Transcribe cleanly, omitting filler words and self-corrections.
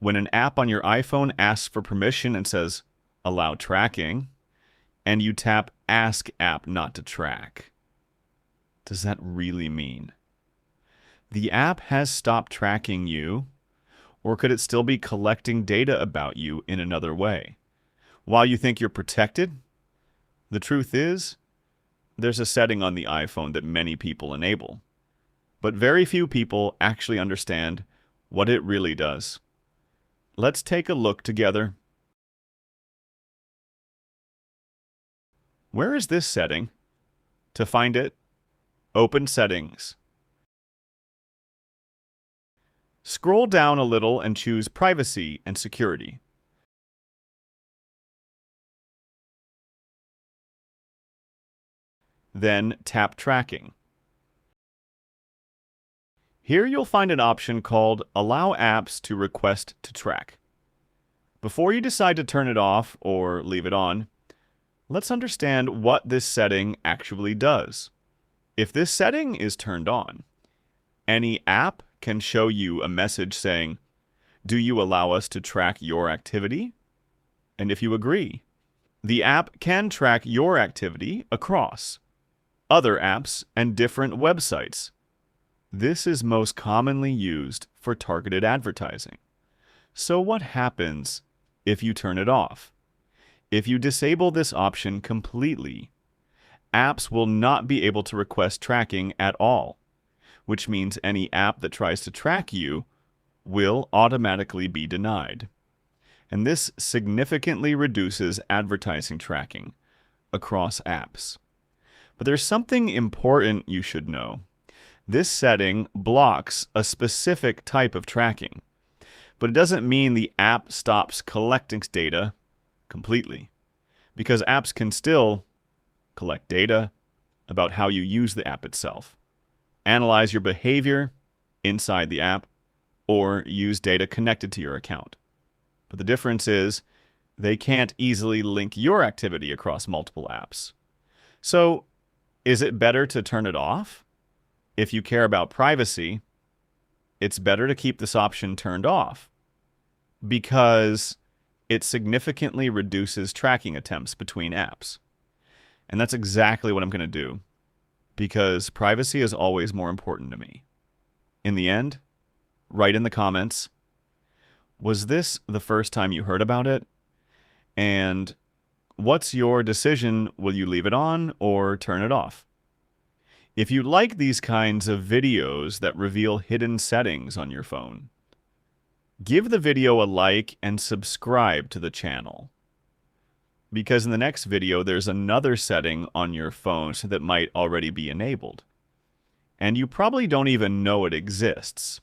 when an app on your iPhone asks for permission and says, allow tracking, and you tap Ask App Not to Track. Does that really mean the app has stopped tracking you, or could it still be collecting data about you in another way? While you think you're protected, the truth is, there's a setting on the iPhone that many people enable, but very few people actually understand what it really does. Let's take a look together. Where is this setting? To find it, open Settings. Scroll down a little and choose Privacy and Security. Then tap Tracking. Here you'll find an option called Allow Apps to Request to Track. Before you decide to turn it off or leave it on, let's understand what this setting actually does. If this setting is turned on, any app can show you a message saying, "Do you allow us to track your activity?" And if you agree, the app can track your activity across other apps and different websites. This is most commonly used for targeted advertising. So what happens if you turn it off? If you disable this option completely, apps will not be able to request tracking at all, which means any app that tries to track you will automatically be denied. And this significantly reduces advertising tracking across apps. But there's something important you should know. This setting blocks a specific type of tracking, but it doesn't mean the app stops collecting data completely, because apps can still collect data about how you use the app itself, analyze your behavior inside the app, or use data connected to your account. But the difference is they can't easily link your activity across multiple apps. So, is it better to turn it off? If you care about privacy, it's better to keep this option turned off because it significantly reduces tracking attempts between apps. And that's exactly what I'm going to do because privacy is always more important to me. In the end, write in the comments, was this the first time you heard about it? And what's your decision? Will you leave it on or turn it off? If you like these kinds of videos that reveal hidden settings on your phone, give the video a like and subscribe to the channel. Because in the next video, there's another setting on your phone that might already be enabled. And you probably don't even know it exists.